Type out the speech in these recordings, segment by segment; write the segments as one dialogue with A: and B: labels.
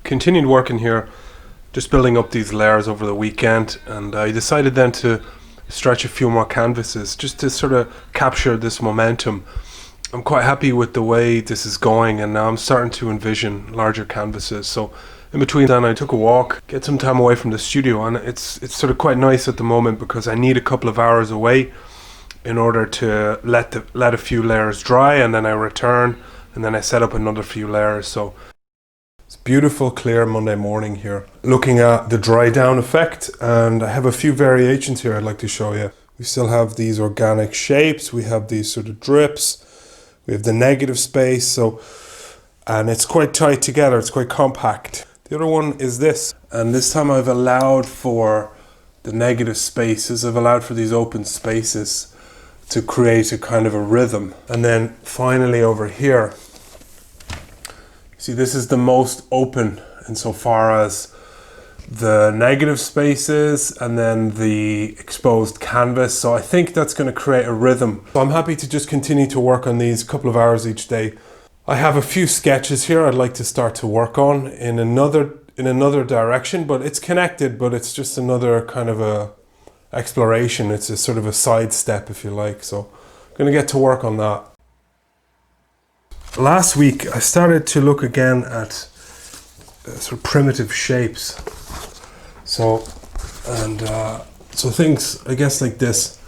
A: continued working here, just building up these layers over the weekend, and I decided then to stretch a few more canvases just to sort of capture this momentum. I'm quite happy with the way this is going, and now I'm starting to envision larger canvases. So in between then I took a walk, get some time away from the studio, and it's sort of quite nice at the moment because I need a couple of hours away in order to let a few layers dry, and then I return and then I set up another few layers. So it's beautiful clear Monday morning here, looking at the dry down effect, and I have a few variations here I'd like to show you. We still have these organic shapes, we have these sort of drips, we have the negative space, and it's quite tight together, it's quite compact. The other one is this, and this time I've allowed for the negative spaces, I've allowed for these open spaces to create a kind of a rhythm. And then finally over here, see, this is the most open insofar as the negative spaces and then the exposed canvas. So I think that's going to create a rhythm. So I'm happy to just continue to work on these couple of hours each day. I have a few sketches here I'd like to start to work on in another direction, but it's connected, but it's just another kind of a exploration. It's a sort of a side step, if you like. So I'm going to get to work on that. Last week I started to look again at sort of primitive shapes. So things, I guess, like this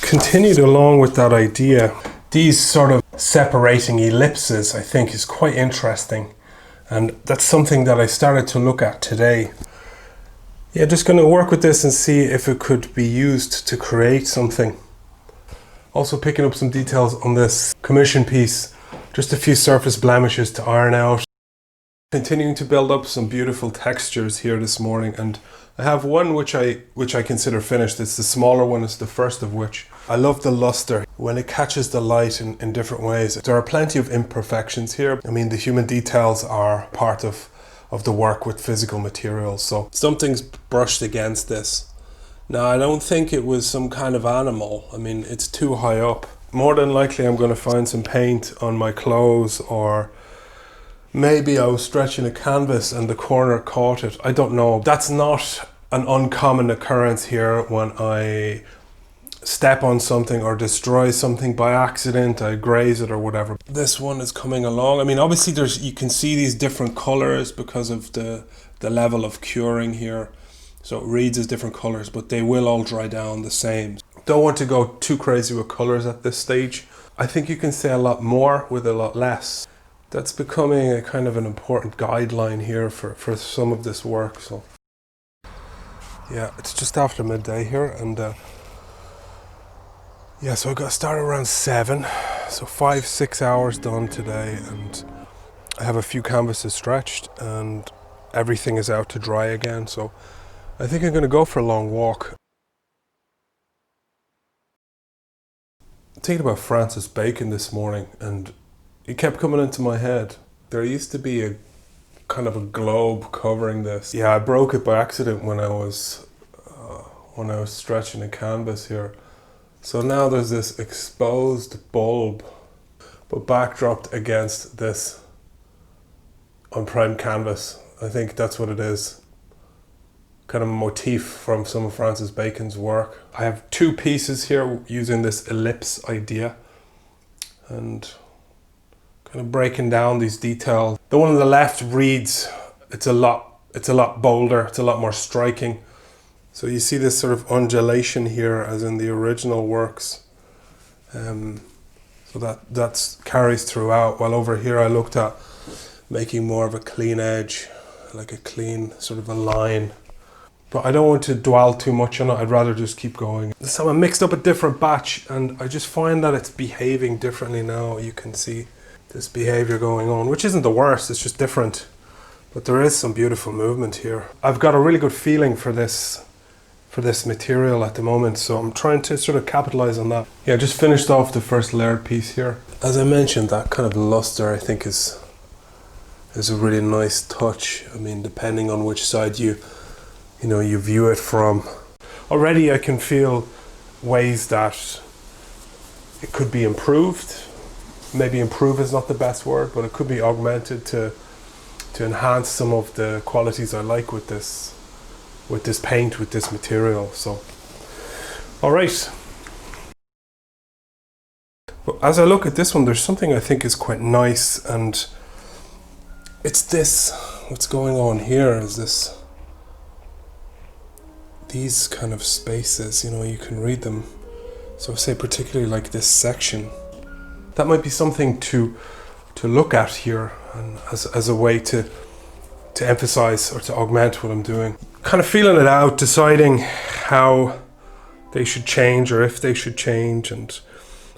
A: continued along with that idea. These sort of separating ellipses I think is quite interesting, and that's something that I started to look at today. Yeah, just going to work with this and see if it could be used to create something. Also picking up some details on this commission piece, just a few surface blemishes to iron out. Continuing to build up some beautiful textures here this morning, and I have one which I consider finished. It's the smaller one, it's the first of which. I love the luster when it catches the light in different ways. There are plenty of imperfections here. I mean, the human details are part of the work with physical materials, so something's brushed against this. Now, I don't think it was some kind of animal. I mean, it's too high up. More than likely I'm going to find some paint on my clothes, or maybe I was stretching a canvas and the corner caught it. I don't know. That's not an uncommon occurrence here when I step on something or destroy something by accident, I graze it or whatever. This one is coming along. I mean, obviously you can see these different colors because of the level of curing here. So it reads as different colors, but they will all dry down the same. Don't want to go too crazy with colors at this stage. I think you can say a lot more with a lot less. That's becoming a kind of an important guideline here for some of this work. So yeah, it's just after midday here, and yeah, so I got started around 7, so 5-6 hours done today, and I have a few canvases stretched and everything is out to dry again. So I think I'm going to go for a long walk. Thinking about Francis Bacon this morning, and it kept coming into my head. There used to be a kind of a globe covering this. Yeah, I broke it by accident when I was stretching a canvas here. So now there's this exposed bulb, but backdropped against this unprimed canvas. I think that's what it is. Kind of a motif from some of Francis Bacon's work. I have 2 pieces here using this ellipse idea and kind of breaking down these details. The one on the left reads, it's a lot bolder, it's a lot more striking. So you see this sort of undulation here as in the original works. So that carries throughout, while over here I looked at making more of a clean edge, like a clean sort of a line. But I don't want to dwell too much on it, I'd rather just keep going. This time I mixed up a different batch, and I just find that it's behaving differently now. You can see this behavior going on, which isn't the worst, it's just different. But there is some beautiful movement here. I've got a really good feeling for this material at the moment, so I'm trying to sort of capitalize on that. Yeah, just finished off the first layered piece here. As I mentioned, that kind of luster I think is a really nice touch. I mean, depending on which side you view it from. Already I can feel ways that it could be improved. Maybe improve is not the best word, but it could be augmented to to enhance some of the qualities I like with this paint, with this material. So, all right. But as I look at this one, there's something I think is quite nice, and it's this. What's going on here is these kind of spaces, you know, you can read them. So say particularly like this section. That might be something to look at here, and as a way to emphasize or to augment what I'm doing. Kind of feeling it out, deciding how they should change or if they should change, and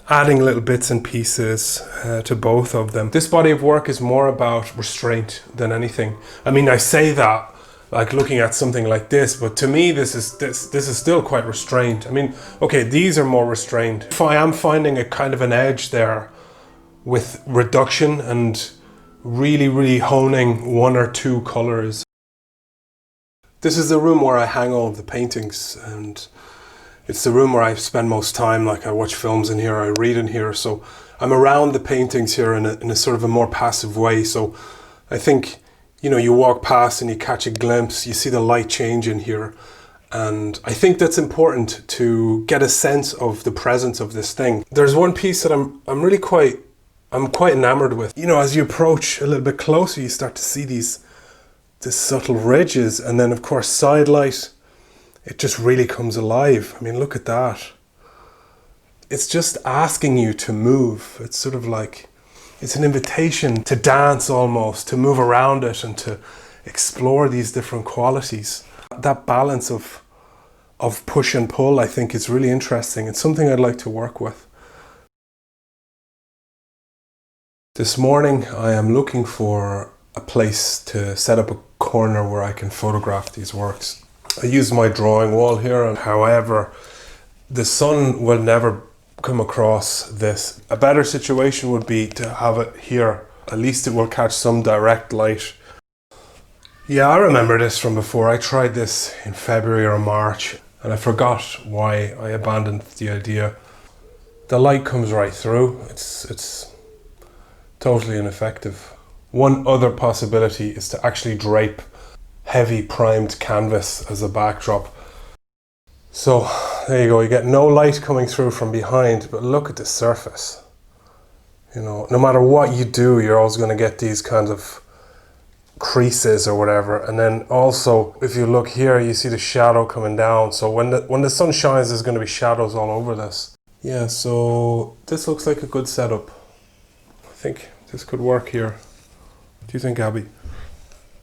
A: adding little bits and pieces to both of them. This body of work is more about restraint than anything. I mean, I say that like looking at something like this, but to me this is still quite restrained. I mean, okay, these are more restrained. If I am finding a kind of an edge there with reduction and really honing one or two colors. This is the room where I hang all of the paintings, and it's the room where I spend most time. Like, I watch films in here, I read in here, so I'm around the paintings here in a sort of a more passive way. So I think, you know, you walk past and you catch a glimpse, you see the light change in here, and I think that's important to get a sense of the presence of this thing. There's one piece that I'm quite enamored with. You know, as you approach a little bit closer, you start to see these subtle ridges, and then of course side light, it just really comes alive. I mean, look at that. It's just asking you to move. It's sort of like, it's an invitation to dance almost, to move around it and to explore these different qualities. That balance of push and pull, I think, is really interesting. It's something I'd like to work with. This morning I am looking for a place to set up a corner where I can photograph these works. I use my drawing wall here, and however, the sun will never come across this. A better situation would be to have it here. At least it will catch some direct light. Yeah, I remember this from before. I tried this in February or March, and I forgot why I abandoned the idea. The light comes right through. It's totally ineffective. One other possibility is to actually drape heavy primed canvas as a backdrop. So there you go, you get no light coming through from behind, but look at the surface. You know, no matter what you do, you're always going to get these kinds of creases or whatever. And then also, if you look here, you see the shadow coming down. So when the sun shines, there's going to be shadows all over this. Yeah, so this looks like a good setup. I think this could work here. What do you think, Abby?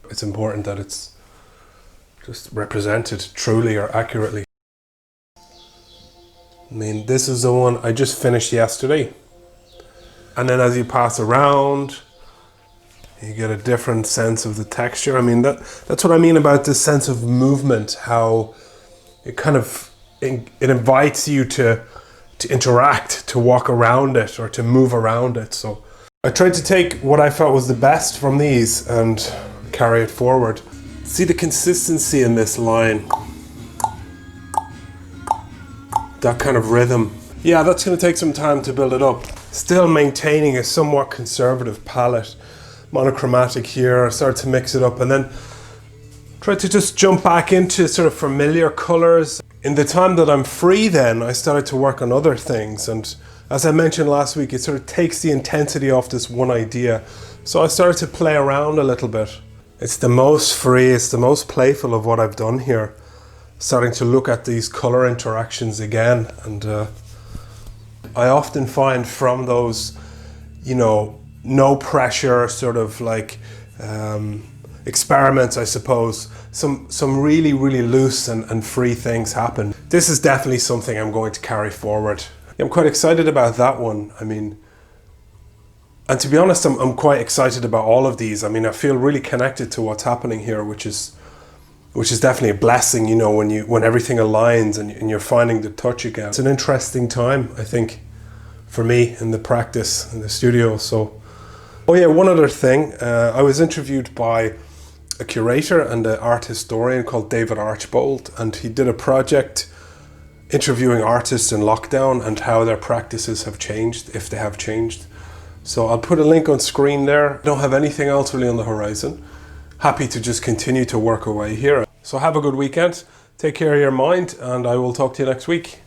A: It's important that it's just represented truly or accurately. I mean, this is the one I just finished yesterday. And then as you pass around, you get a different sense of the texture. I mean, that's what I mean about this sense of movement, how it kind of, it invites you to interact, to walk around it or to move around it. So I tried to take what I felt was the best from these and carry it forward. See the consistency in this line. That kind of rhythm. Yeah, that's going to take some time to build it up. Still maintaining a somewhat conservative palette. Monochromatic here. I started to mix it up and then try to just jump back into sort of familiar colors. In the time that I'm free then, I started to work on other things, and as I mentioned last week, it sort of takes the intensity off this one idea. So I started to play around a little bit. It's the most free, it's the most playful of what I've done here. Starting to look at these color interactions again, and I often find from those, you know, no pressure sort of like experiments, I suppose, some really loose and free things happen. This is definitely something I'm going to carry forward. I'm quite excited about that one. I mean, and to be honest, I'm quite excited about all of these. I mean, I feel really connected to what's happening here, which is definitely a blessing, you know, when everything aligns and you're finding the touch again. It's an interesting time, I think, for me in the practice in the studio. So, oh yeah, one other thing. I was interviewed by a curator and an art historian called David Archbold, and he did a project interviewing artists in lockdown and how their practices have changed, if they have changed. So I'll put a link on screen there. I don't have anything else really on the horizon. happy to just continue to work away here. So have a good weekend, take care of your mind, and I will talk to you next week.